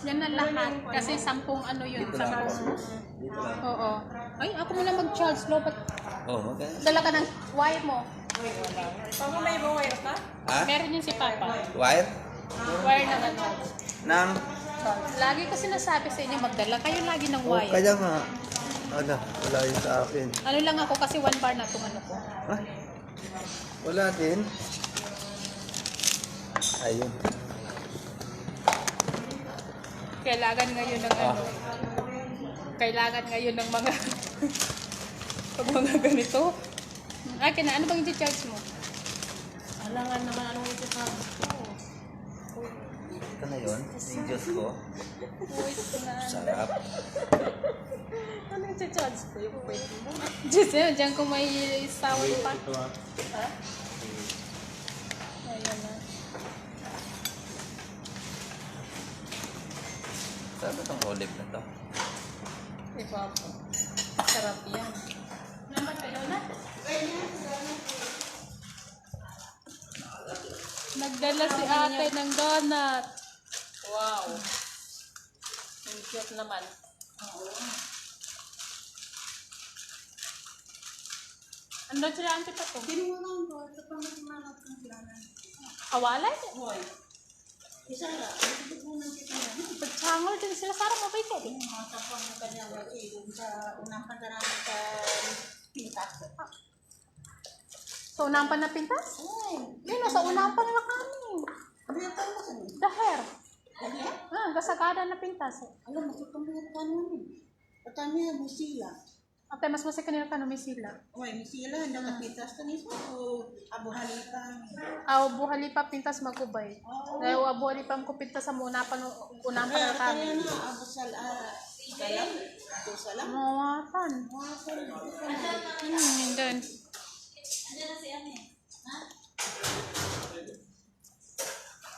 Yan na lahat. Kasi 10 ano yun. Dito lang 10. ako. Dito lang. Oo. Ay, ako muna mag-charge. Low, ba't Oh, magkano? dala ka ng wire mo? Pag may ibang wire ka? Ha? Meron yun si Papa. Wire? Wire na ano. Nang? Lagi ko sinasabi sa inyo, magdala kayo lagi ng Oh, wire. kaya nga. Ano, wala yun sa akin. Ano lang ako kasi 1 bar na itong ano ko. Ha? Wala din. Ayun. Kailangan ngayon ng ano. Kailangan ngayon ng mga pag mga ganito. Akin na, ano bang i-charge mo? Alangan naman anong ito-charge ko. Ito na yun. Yung Diyos ko. Wait na. Sarap. Ano ito-charge ko? Yung pwede mo? Diyos yun, dyan ko may sound pa. Ha? Ayan na. Sarap itong olive na to. Iba po. Sarap yan. Naman kayo na? Nagdala si ate ng donut. Wow. Ang cute naman. Ano sila ante pa to? Pinuha ko. Ito pang nagmanap ng planan. Awalay? Hoy. Isa nga. Ito po nang kita na. Pagchangol din sila. Sarang mabay ko. Mga tapang na kanya doon sa unang pagkarami sa pintas. Sa unang pa na pintas? Ay. Yun, sa unang pa na kami. Ano yung tao mo sa niyo? Daher. Ano? Gasagada na pintas. Alam, matutungin ka naman eh. Patami mo sila. Ate, mas masaya kanila ka may sila. Oy, may sila. Nakapitas ka niso. O abuhali ka. Aw, buhali pa pintas magubay. Dahil buhali pa ko pintas sa muna pa unang pa na kami. Kaya na, abusal. Salam. Salam. Mawatan. Doon.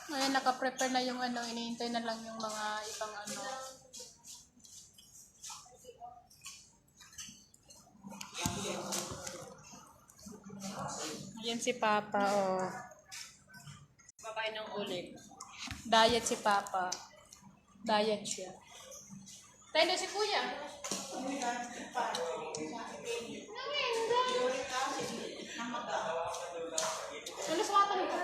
Ngayon, naka-prepare na yung ano, iniintay na lang yung mga ibang ano. Ayan si Papa, oh. Babay ng ulit. Diet si Papa. Diet siya. Tayo na si Kuya. Tulos mo ata nito.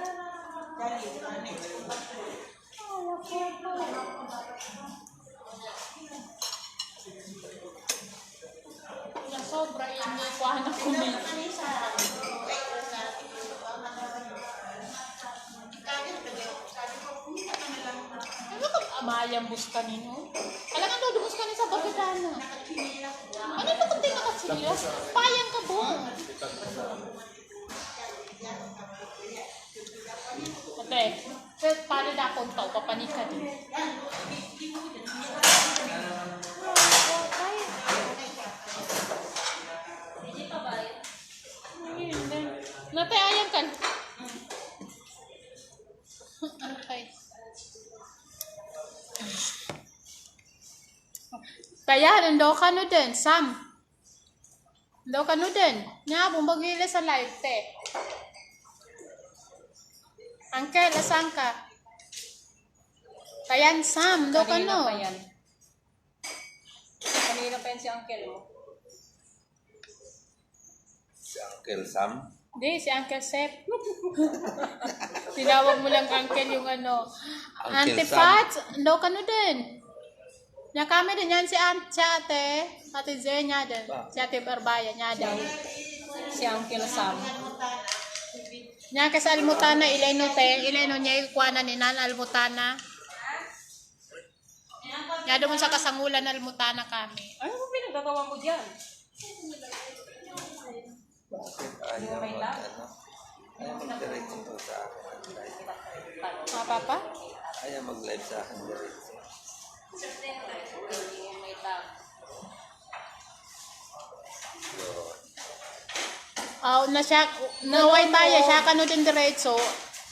Yung sobra yan niya. Kuha na kumin. Ano ka amayang bus kanino? Alam nga doon bus kanino sa Bagdana. Ano ba kung di nakasilas? Payang ka bo. Ate, paano na akong tao? Papanik ka din. Nate, ayang kan. Okay. Kaya, nando ka no din, Sam. Nando ka no din. Nya, bumbagili sa live, te. Uncle, asan ka? Kayan, Sam, nando ka Kanina no. pa yan. Kanina pa yan si uncle mo. Si Uncle Sam. Hindi, si Uncle Sep. Tinawag mo lang Uncle yung ano. Uncle Auntie Sam. Fats, nando ka no din. Nya kami din yan si Ate. Ate Zé, nya din. Si Ate Barbaya, nya din. Si Uncle Sam. Nya kasi almutana, ileno niya ikuana ni Nan almutana. Nya doon sa kasangulan almutana kami. Ano ba pinagagawa mo dyan? Bakit ayaw mag, ano? Ayaw mag-direct ito sa akin. Mga papa? Ayaw mag-live sa akin direct. May tag. Na siya, naway tayo, siya ka no din diretso.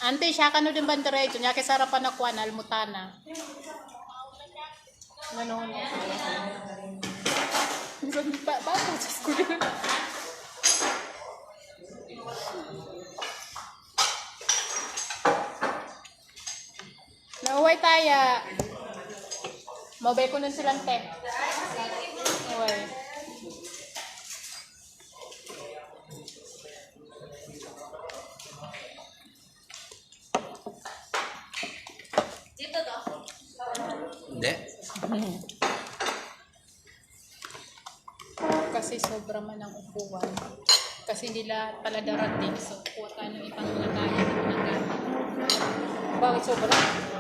Ante, siya ka no din ban diretso. Nya kay sarapan na kuan almutana. Ganon. Bakit sa school? Naway tayo. Mabay ko nun silang te. Okay. Hindi. Kasi sobra man ang upuan. Kasi hindi lahat pala darating. So, kuha tayo ng ibang lagayan ng gamit. Bakit sobra?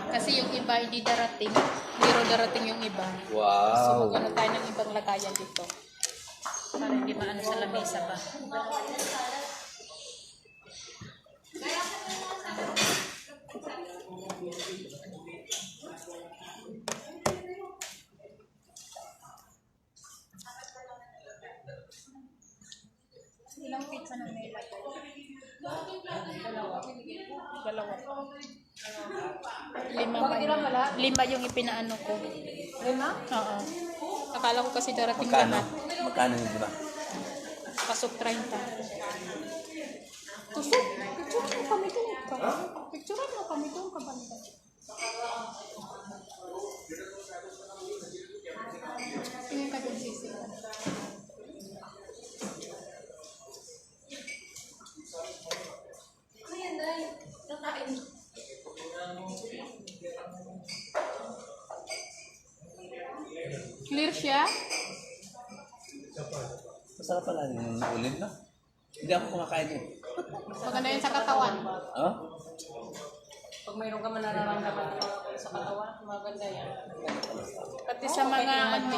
Kasi yung iba hindi darating. Hindi ro darating yung iba. So, Wow. mag-ano tayo ng ibang lagayan dito. Para hindi maano sa lamesa ba. Ilang pizza na may lagay? Dalawa. Lima yung ipinaano ko. Lima? Oo. Akala ko kasi darating Magkano? lahat. Magkano yun, di ba? Pasok 30. Tusok, picturean mo kami doon. Picturean mo kami doon, kabanda. Tingin ka doon, sisi. Clear siya? Masarap pala yung ulit, no? Hindi ako kumakain yun. Maganda yun sa katawan. Oh? Pag mayroon ka man nararamdaman sa katawan, maganda yan. Pati sa mga ano,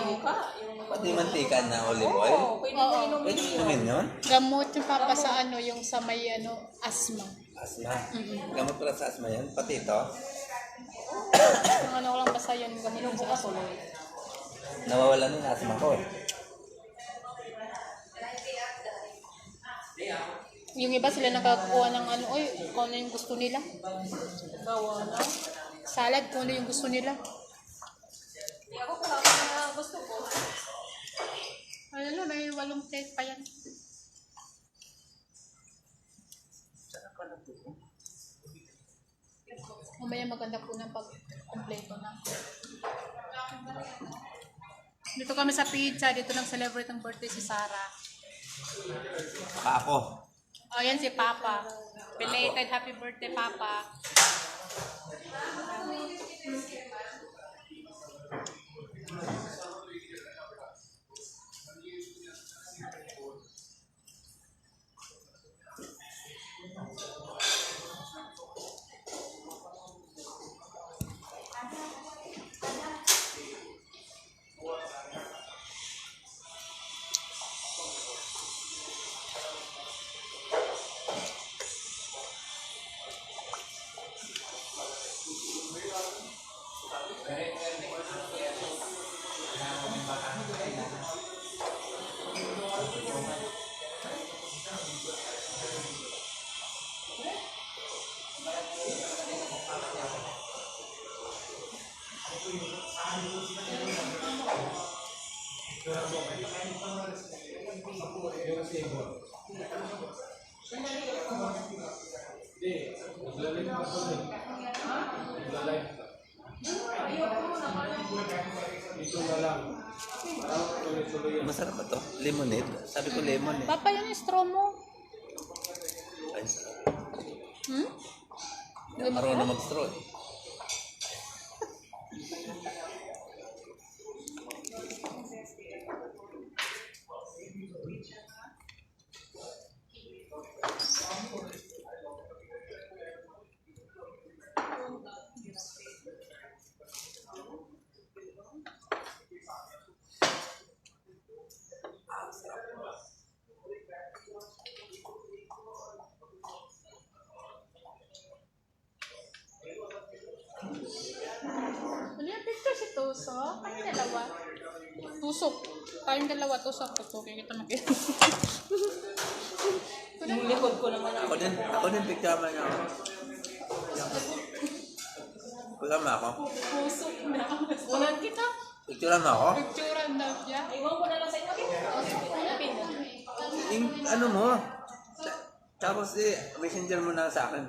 Pati yung mantika na olive oil. Oo, pwede mo inumin. Pwede inumin yun? gamot yung papa sa ano, yung sa may ano, asthma. Asma. Gamot pala sa asma yan. Pati ito. Ang ano ko lang basta yun, gamot yung sa asthma. Nawawala na yung asma ko. Yung iba sila nakakuha ng ano, oy, kung ano yung gusto nila. Gawa na. Salad, kung ano yung gusto nila. Hindi ako pala na gusto ko. Ano, may 8 plate pa yan. Mamaya maganda po ng pag-kompleto na. Dito kami sa pizza, dito nang celebrate ang birthday si Sarah. Saka ako. O, yan si Papa. Belated happy birthday, Papa. Masarap ba to? Lemonade? Sabi ko lemon eh. Papa, yan yung straw mo. Ay, sarap. Hmm? Hindi ako marunong mag-straw eh. Ano yung picture si Tusok? Kami dalawa. Tusok. Tayong dalawa, Tusok. Tusukin kita makita. Yung likod ko naman ako. Ako din picture man ako. Kasama ako. Tusok na. Ulan kita. Picture mo ako? Picturean daw siya. Iwan ko na lang sa inyo. Hanapin mo. Yung ano mo? Tapos messenger mo na sa akin.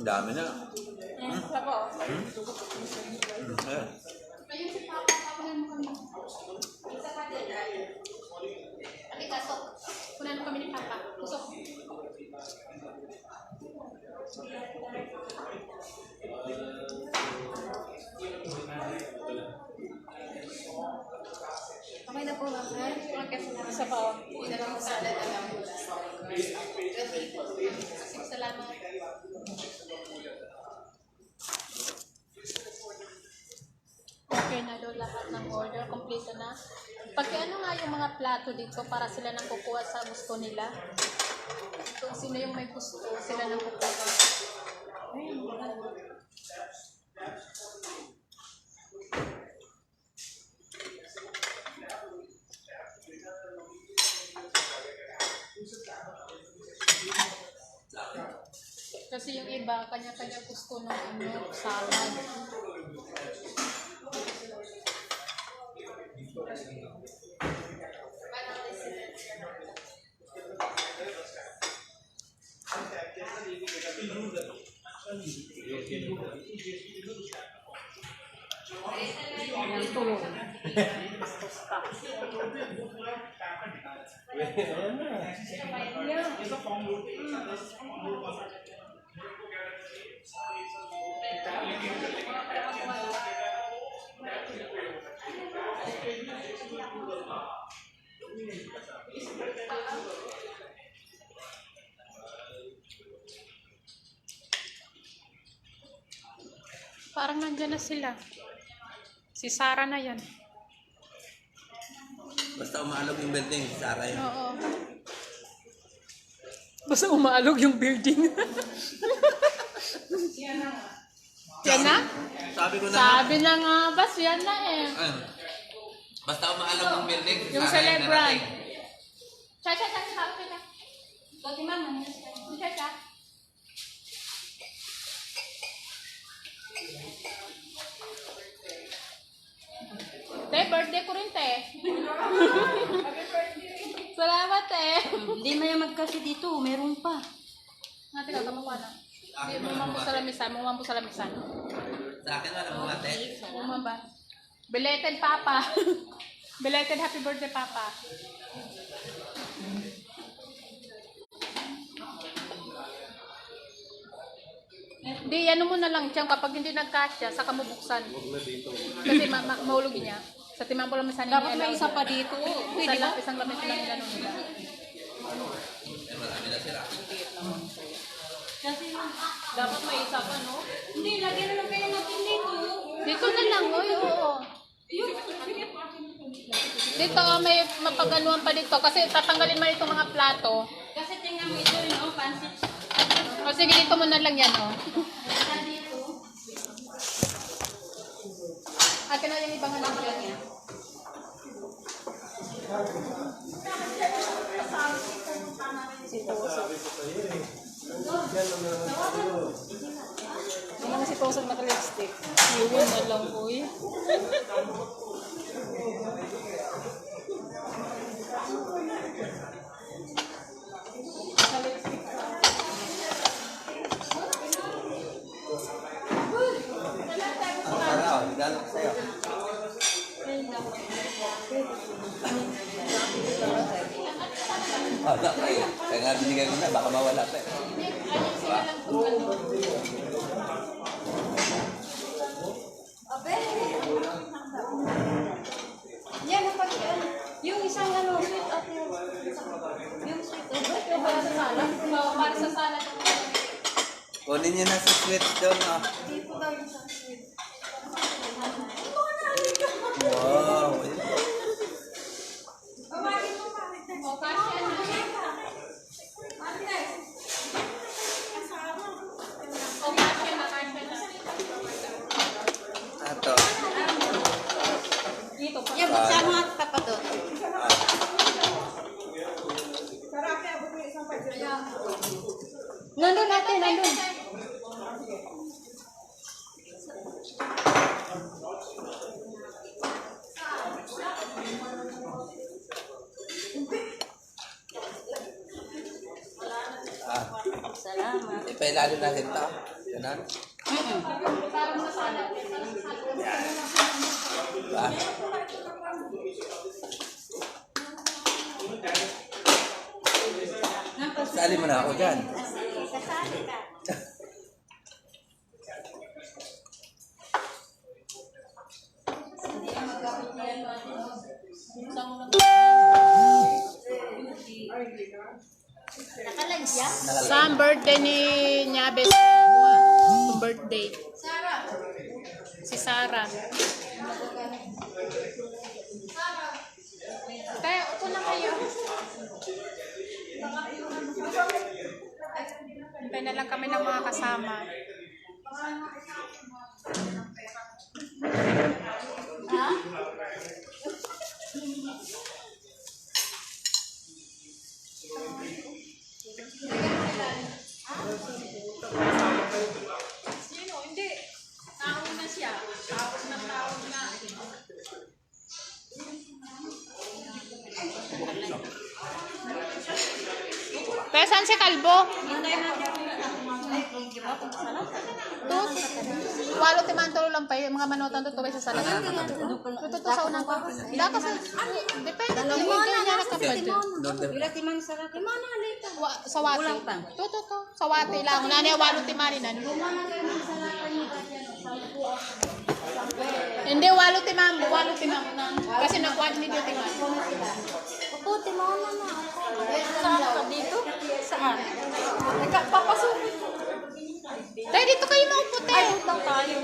Ang dami na. Ako. Ayan. Ayun si Papa, kunan mo kami. Isa pa din. Halika, sok. Kunan mo kami ni Papa. Usok. Okay na po, ma'am. Okay, isa pa. Hindi na lang salad na lang. Salamat. Okay na doon lahat ng order. Kompleto na. Pagka ano nga yung mga plato dito para sila nang kukuha sa gusto nila. Kung sino yung may gusto, sila nang kukuha. Ayun. Kasi yung iba, kanya-kanya gusto ng salad. Parang nandyan na sila. Si Sarah na yan. Basta umaalog yung building, Sarah yun. Oo. Basta umaalog yung building. Yan na? Sabi ko na Sabi na nga ba, yan na eh. Ayun. Basta umaalog yung building, Yung Sarah yung celebrant. narating. Cha. Bagi mama. Cha. Te, birthday ko rin, te. Salamat, te. Hindi mayamag kasi dito, meron pa. Natin ka, kamuha na. Hindi mo mampu sa lamisan, Sa akin wala mga te. Bumaba. Belated Papa. Belated happy birthday, Papa. Di, ano mo na lang dyan, kapag hindi nagkasya, saka mo buksan. Kasi mahulog niya. Sa timang po lang misan Dapat may isa pa dito. Pwede ba? Isang lamit lang nila nung nila. Marami na sila. Kasi dapat may isa pa, no? Hindi, lagyan na lang kayo natin dito. Dito na lang, oy, oo. Dito, may mapaganuan pa dito. Kasi tatanggalin man itong mga plato. Kasi tingnan mo ito, no? Pansit. O sige, dito mo na lang yan, oh. Akin na yung ibang anak niya. Ano naman si Tosang naka-lipstick? Iwan na lang, uy. Ang Sarah, regalo ko sa'yo. Wala pa eh. Kaya nga binigay ko na, baka mawala pa eh. Ayun sila lang kung ano. Yan, napag yung isang ano, sweet at yung sweet at Yung para sa salad. Oo, para sa salad. Kunin niyo na sa sweet doon, ah. dito daw yung isang sweet. Wow. Bawagin mo pa. O, kasi ano. O, kasi na. Ato. Dito pa. Yan, buksan mo at papadot. Nandun natin, nandun. Ah, Salamat. ipailalo natin to. Ano? Parang sa salad. Ba? Sali mo na ako dyan. Kasali ka. Nakalagyan? Sa birthday ni Nyabes. Yung birthday. Si Sarah. Kaya upo na kayo. Hintay na lang kami ng mga kasama. Ha? Sino? Hindi. Tao na siya. Tawag na tawag na. Pero saan si Kalbo? Tut. Walo timantulo lang pa yung mga manutan tutuloy sa salaga. Tututo sa unang ko. Hindi kasi, depende. Hindi niya nakapad. Sa wati. Tututo. Sa wati lang. Nani walo timani na. Hindi, walo timam. Walo timam. Kasi nakuha ni Dio timam. Puti mo na na. Saan ka dito? Saan? Papasukin. Tayo dito kayo maupo te. Ay, utang tayo.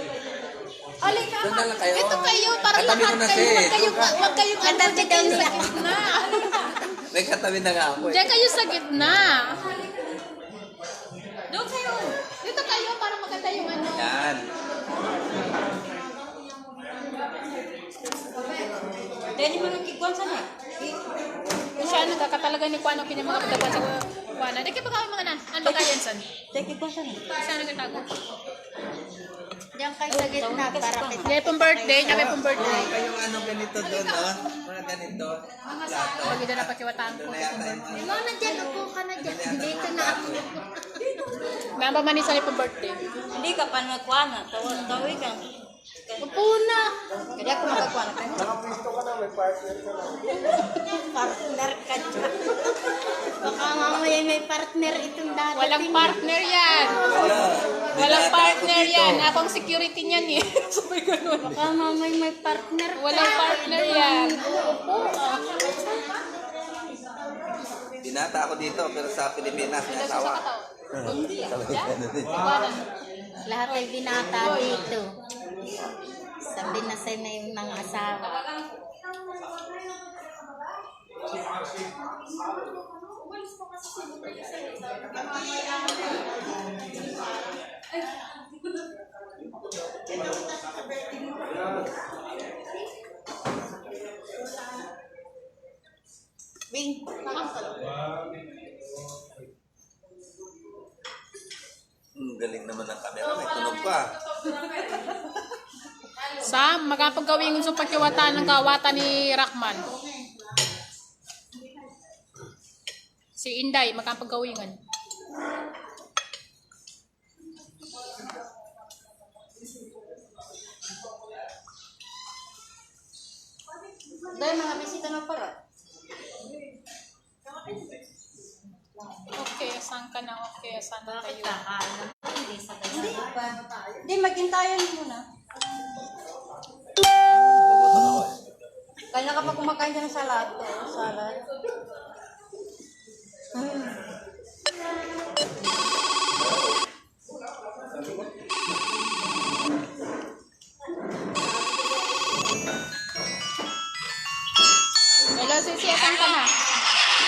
Alay ka. Doon na lang kayo. Dito kayo. Para Katabi lahat ko na kayo. siya eh. Wag kayong andante kayo sa gitna. May katabi na nga ako eh. Diyan kayo sa gitna. Doon kayo. Dito kayo para maganda yung ano. Yan. Dahil mo nang kikuan sana. Kung siya nagkakatalaga ni Kuano pinamang kapadapan sa Kuano. Di kayo pa kami mga nan. Ano ba kayo yan, Dahil kikuan sana. Saan nagkatago? Diyan kayo sa gitna para kita. Niya pong birthday. Niya may pong birthday. Kayong ano ganito doon, oh. Mga ganito. Plato. Pag ito na pakiwataan ko. Doon na yata yung mga... Ikaw na dyan, upo ka na dyan. Dito na ako. Namba manisa ni pong birthday. Hindi ka pa nagkuan na. Tawi ka. Upo na. Kaya ako magkakuan ka. Partner ka dyan. Baka mamaya may partner itong dati. Walang partner yan. Wala. Walang Binata ako partner dito. yan. Akong security niyan eh. Sabay ganun. Baka mamaya may partner ka. Walang partner yan. Binata ako dito, pero sa Pilipinas may Sa asawa. kataw. Sabi ko ganun eh. Iwanan. Lahat ay binata dito. Sabi na sa'yo na yung mga asawa. Bing. Galing naman ng camera, may tunog pa. Sam, magapagawin sa pagkiwata ng kawata ni Rakman. Si Inday, magapagawingan. Dahil mga bisita na para. Okay, saan ka na? Okay, saan na kayo? Hindi pa. Hindi, maghintayan muna. Nagugutom ako eh. Kaya kapag kumakain ka ng salad, salad. Hello, Sisi, saan ka na?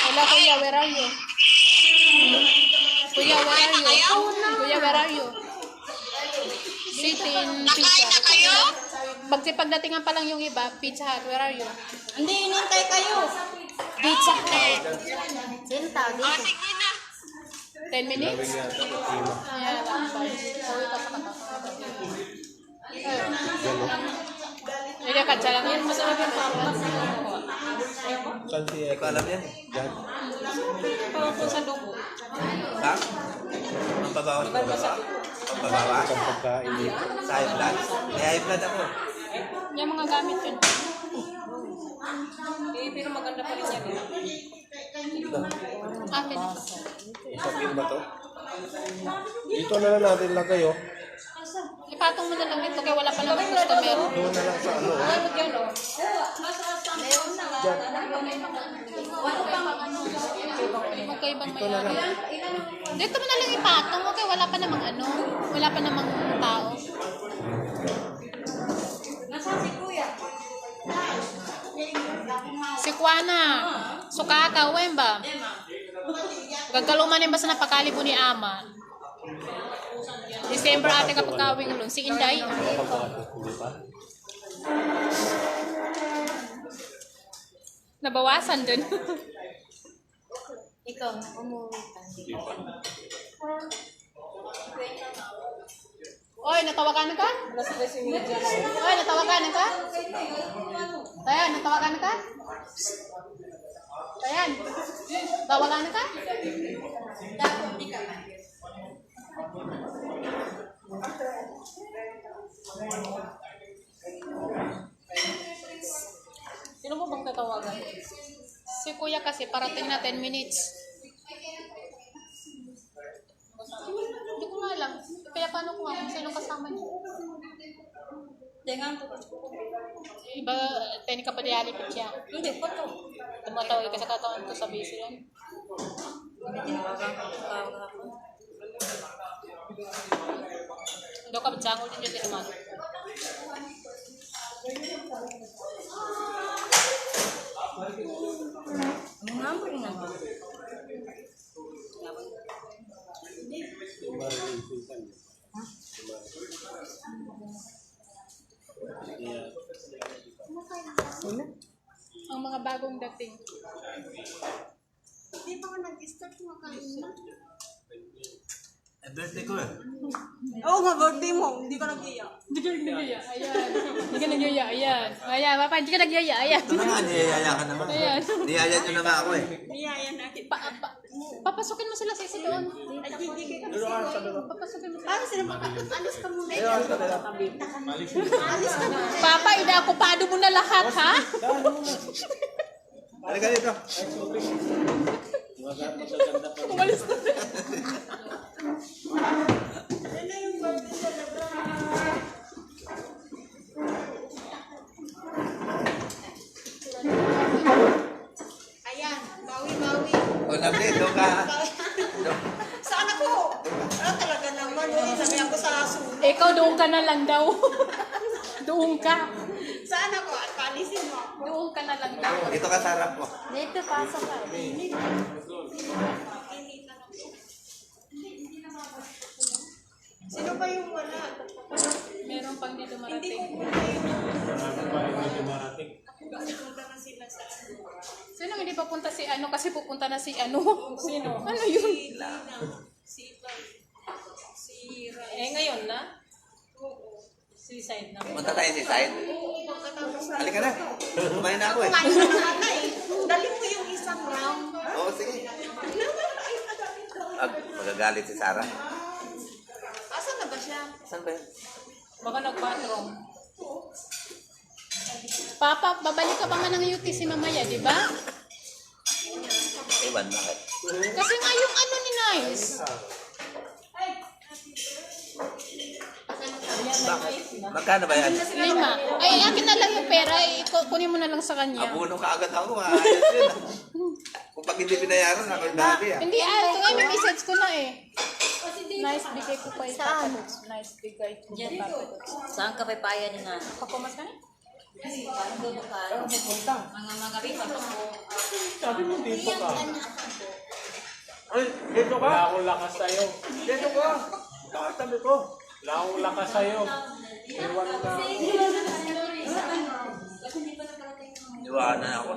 Hello, Kuya, where are you? Kuya, where are you? Kuya, where are you? Sitting pizza. Pagdatingan pa lang yung iba, Pizza Hut, where are you? Hindi, inintay kayo. Pizza Hut. Sino tao dito? 10 minutes? Ayan, lakbay. Uwi ka sa kata. Hindi ka dyan lang yan. Masarap yung papat. Hindi ko alam yan eh. Pawag ko sa dugo. Ha? Ang pabawas ko ba? Pagbabawa. Isang pagkain dito. Sa high blood. May high blood ako. Yung mga gamit yun. Eh, pero maganda pa rin yan eh. Akin na. Usapin ba to? Dito na lang natin lagay oh. Ipatong mo na lang ito kaya wala pa naman customer. Doon na lang sa ano oh. Ay, mag yan oh. Magkaibang may ano. Dito mo na lang ipatong mo kaya wala pa namang ano. Wala pa namang tao. Si Kuana. Sukaka, wemba. Gagalumanin ba sa napakalibo ni Ama? December ate kapag kawing ulun. Si Inday. Hindi pa? Nabawasan dun. Ikaw, umuwi ka. Hindi pa. Oy, natawagan ka? Nasa resume dyan. Oy, natawagan ka? Ayan, natawagan ka? Ayan. Tawagan ka? Sino mo bang tatawagan? Si Kuya kasi parating na 10 minutes. Hindi ko nga alam. Kaya paano ko nga kung sino kasama niya? Tengan to. Iba, teni ka pa di alipit siya. Hindi, pa to. Tumatawag ka sa katawan ko sa busy yan. Hindi, tinawagan ko ito kahapon. Doon ka, batsangol din dyan naman. Ang number naman. Ang mga bagong dating. Hindi pa ka nag-start kumakain na. Birthday ko eh. Oo nga, birthday mo. Hindi ka nag-iya. Hindi ka nagyaya. Ayan. Hindi ka nagyaya. Ayan. Ayan, papa, hindi ka nagyaya. Ayan. Ito na nga, niyayaya ka naman. Ayan. Niyaya nyo na nga ako eh. Niyaya na kita. Papasukin mo sila sa isa doon. Papasukin mo sila. Paano sila alis ka muna? Papa, inaakupado mo na lahat, ha? Halika dito. Umalis na. Ayan, bawi-bawi. O, Lovely, doon ka. Saan ako? Ano talaga naman? Sabi ako sa aso. Ikaw, doon ka na lang daw. Doon ka. Saan ako? At paalisin mo. Doon ka na lang daw. Dito ka sa harap ko. Dito, pasok ka. Sino ba yung wala? Meron pang dito marating. Punta na sila sa Sino hindi papunta si ano? Kasi pupunta na si ano. Sino? Ano yun? si Iba. Si Ray. Eh, ngayon na? Suicide na. Punta tayo sa side. Pagkatapos na. Halika na. Kumain na ako eh. Kumain na ata eh. Dali mo yung isang round. Oo, sige. Magagalit si Sarah. Asan na ba siya? Saan ba yun? Baka nag-bathroom. Papa, babalik ka pa man ng UTC mamaya, di ba? Ewan, bakit? Kasi nga yung ano ni Nice. Bakit? Magkano ba yan? 5. Ay, akin na lang yung pera. Kunin mo na lang sa kanya. Abuno ka agad ako. Ayos yun. Kung pag hindi pinayaran, ako yung dati ah. Hindi, ito nga, may message ko na eh. Nice, bigay ko pa yung papadots. Nice, bigay ko pa yung papadots. Saan ka pipaya ni na? Pakumas ka na? Parang doon ka. Mga rito po. Sabi mo dito ka. Ay, dito ka. Wala akong lakas sa'yo. Dito ka. Sabi ko. Wala akong lakas sa'yo. Iwan na. Iwanan ako.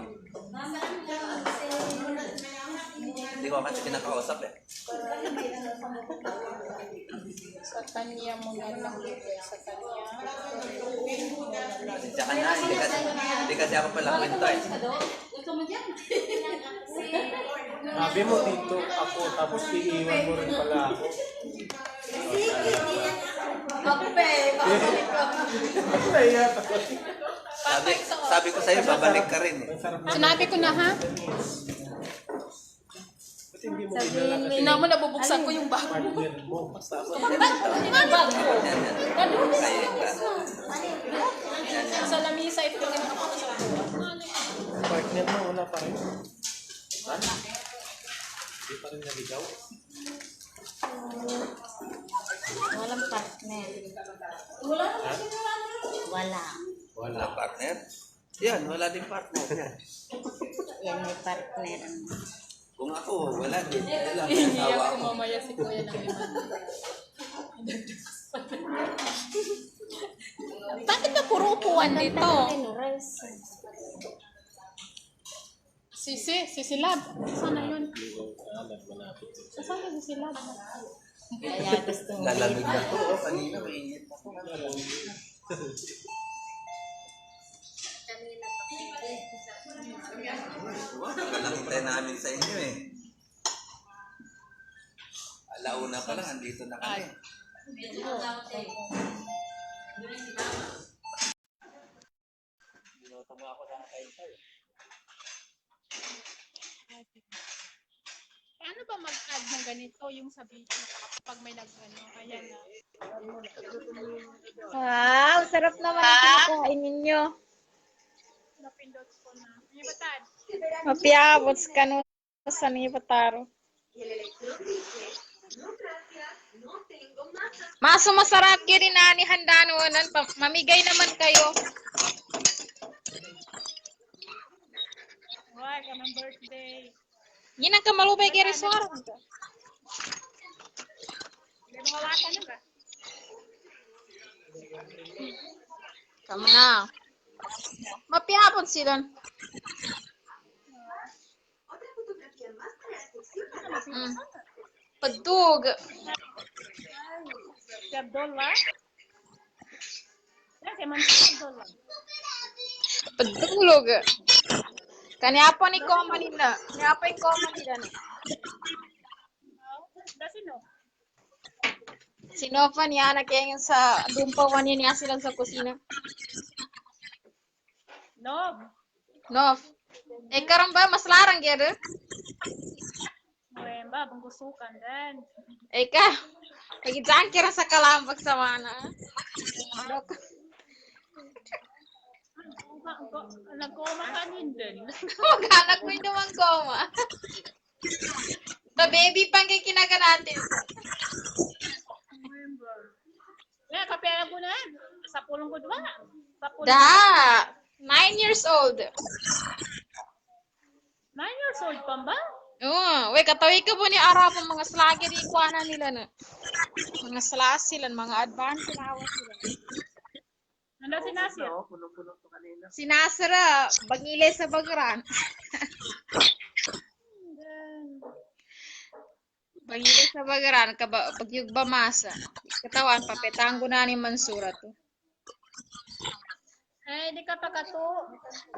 Hindi ko kasi kinakausap eh. Sa kanya mo na lang bigay. Sa kanya. Pasensya ka na. Hindi kasi ako pala kwento eh. Sabi mo dito ako, tapos iiwan mo rin pala ako. Sige, Naiyak. Sabi ko sa'yo, babalik ka rin eh. Sinabi ko na ha. Ba't hindi mo pinala kasi Tingnan mo, nabubuksan ko yung bag mo. partner mo? Sa lamisa, ito yung ako sa Partner mo, wala pa rin. Ha? Hindi pa rin naligaw? Walang partner. Ha? Wala. Wala partner? Yan, wala din partner. Yan may partner. Kung ako, wala din. Wala akong Iiyak asawa ko ko. mamaya si Kuya ng liman. Bakit na puro upuan dito? Sisi Lab. Sana yun? Saan yung Sisi Lab? Kaya gusto mo. Lalamig na to. Oh, kanina mainit ako. Tagal namin sa inyo eh. Alauna pa lang, andito na kami. Binoto mo ako ng kain. Ano ba mag-add ng ganito yung sa video pag may nag-ano? Ayan na. Wow, sarap naman ang kinakain ninyo. Napindot ko na. Ano ba tad? Mapiabot ka no sa niyo pataro. Maso masarap kiri na ni handanonan. Mamigay naman kayo. Why, kamang birthday. Yun ang kamalubay kiri suara. Hindi mo hawakan na ba? Kamu na. Mapiabot sila. Padug. Si Abdul ba? Si Man Abdul ba? Padulog. Kaniapa ni Koma nila. Kaniapa yung Koma nila. Sino? Sinofa niya na kaya yung sa dumpawan niya sila sa kusina. No. Nof. Eh karon ba mas larang gyud? Ba, panggusukan din. Eh ka. Lagi dyan kira sa kalambag sa mana. Dok. Nagkoma ka din. Maghanap ko yung dumang koma. The baby pang kay kinaga natin. Yeah, kapaya ko na. Sa pulong ko diba? Sa pulong. Da. 9 years old. 9 years old pa ba? We katawi ka po ni Arap ang mga slagi di kuana nila na. Mga slash sila, mga advance sila sila. Ano si Nasir? Sinasara, bangile sa bagaran. Bangile sa bagaran, pagyug ba masa. Katawan, papetanggo na ni Mansura to. Eh, di ka pa kato.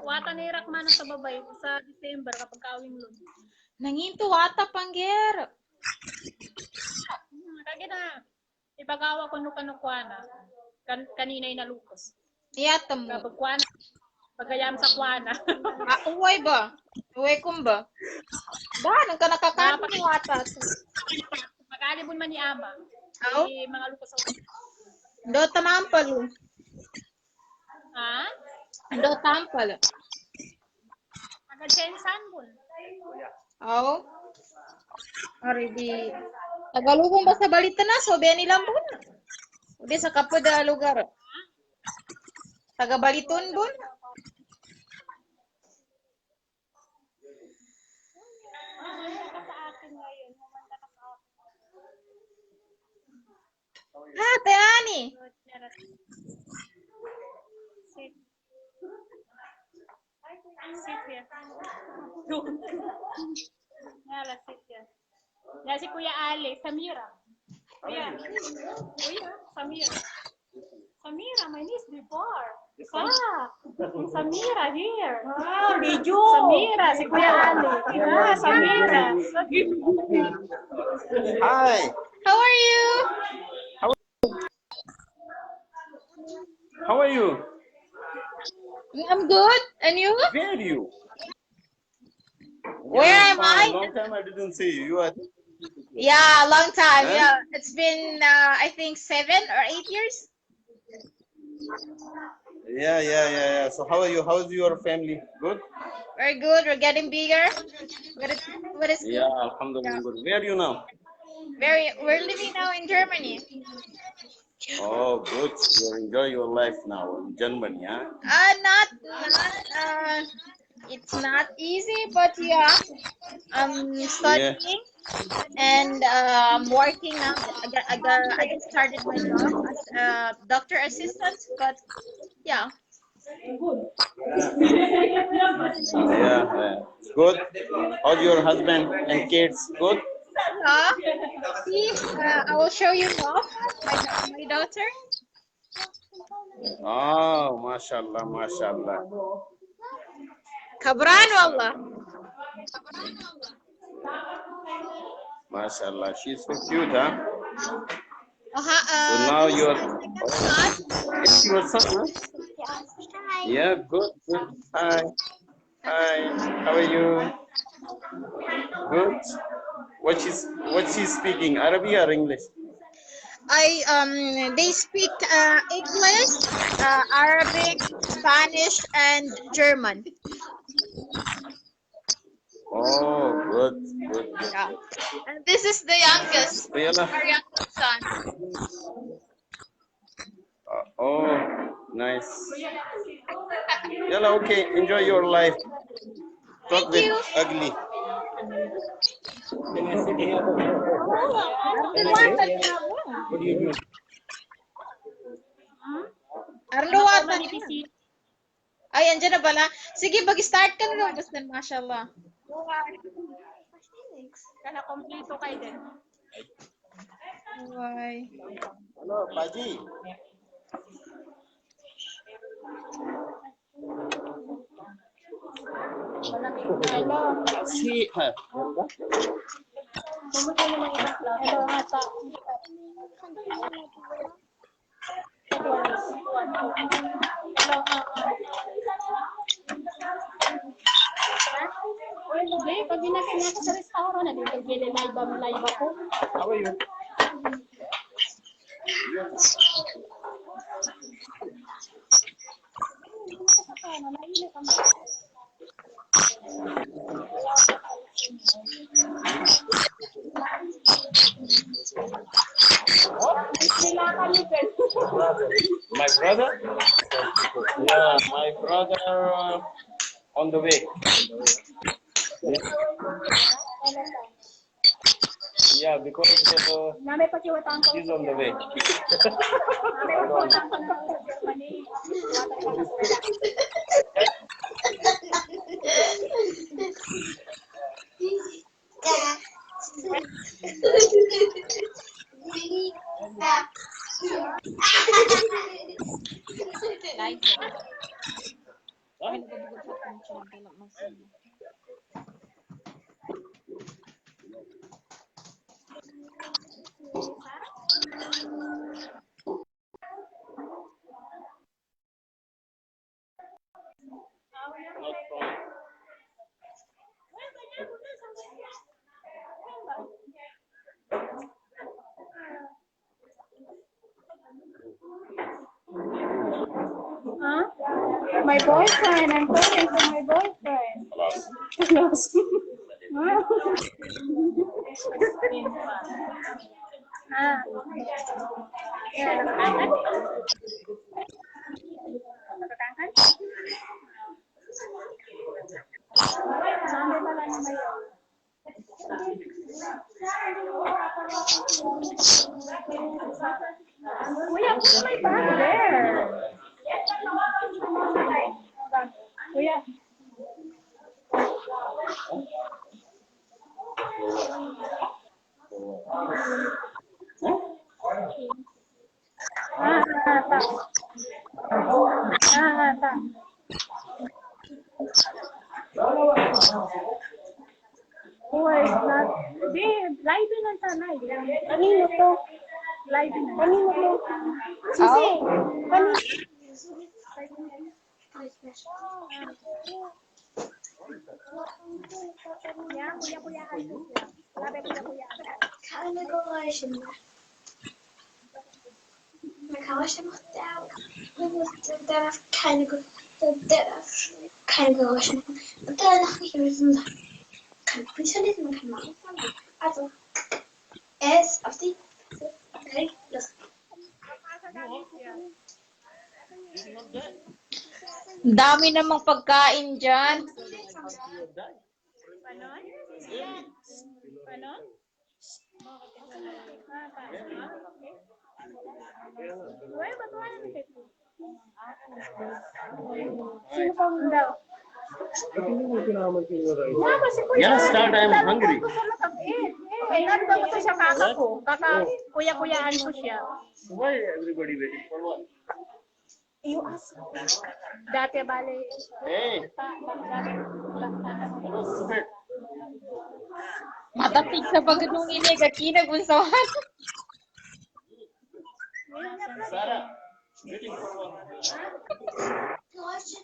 Wata ni Rakman sa babay sa December kapag kawing lun. Nanginto wata panggir. Kaya na, ipagawa ko nung kanukwana. Kanina'y nalukos. Iyata mo. Kapag kwana, pagkayam sa kwana. Uway ba? Uway kum ba? Nang ka nakakato ni wata. Pag-alibon man ni Ama. Aw? May mga lukos sa Do tamampalo. Ha? Do tampalo. Pag-sensan mo. Aw? Already. Tagalubong ba sa balita na? So, beni lambon. Udi sa kapuda lugar. Taga Baliton bun. Ha, Tayani. Sit. Sit here. Yala, sit here. Yan si Kuya Ali, Samira. Kuya. Kuya, Samira. Samira, my niece before. Samira here. Samira, si Kuya Ali. Samira. Hi! How are you? How are you? I'm good. And you? Where are you? Where Yeah, am fine. I? Long time I didn't see you. You are. Yeah, long time. Huh? Yeah, it's been I think 7 or 8 years. Yeah. So how are you? How's your family? Good? Very good. We're getting bigger. What is Yeah, good? Yeah. alhamdulillah. Good. Where are you now? We're living now in Germany. Oh, good. You enjoy your life now in Germany, huh? Not it's not easy, but yeah, I'm Yeah. studying and I'm working now. I just started my job as a doctor assistant, but yeah. Yeah. Good. How's your husband and kids? Good? Yeah. See, I will show you off my daughter. Oh, mashallah, mashallah. Kabran wallah. Mashallah. She's so cute, huh? So Uh-huh, now this is you're. my second son. It's your son, huh? Yeah, good. Hi. How are you? Good. What she's speaking? Arabic or English? They speak English, Arabic, Spanish, and German. Oh, good. Yeah. And this is the youngest, So, yalla. our youngest son. Oh, nice. Yalla, okay. Enjoy your life. Talk Thank with you. ugly. Arluwatan niya. Ay, andyan na pala. Sige, mag-start ka na lang. Basta, mashallah. Kana kompleto kayo din. Bye. Hello, Paji. See her. Hello, hata. Hindi, pag ginagawa ko sa restaurant, nag-live ako. How are you? My brother? Yeah, my brother on the way. Yeah, because Nami pa kiwatan ko. he's on the way. Nami pa kiwatan ko sa Germany. Huh? My boyfriend. I'm talking to my boyfriend. Close. Ah. Yeah, nakakangkat? Nakakangkat? Nami pala niya mayo. Kuya, put my bag there. Kuya. Ta. Ta. Uy, di, live lang tanay. Kanino to? Live na. Kanino to? Sisi, kanino? Keine Geräusche machen. Man kann ruhig machen, der darf der darf keine Geräusche machen. Und der darf nicht wissen, man kann Bücher lesen, man kann machen. Also, er ist auf die Fresse. Okay, los. Ang dami namang pagkain dyan. Yeah, start. I'm hungry. Gusto siya kaka ko. Kuya-kuyaan ko siya. Why everybody waiting for what? Dati bale. Hey, Matapig sa pagkatong inig at kinag-unsawan. Sarah, waiting for what? Geräusche.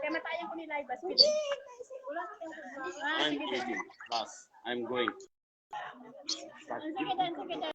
Kamatayan ko ni Laibas. I'm eating. Last. I'm going. Sige, Dan.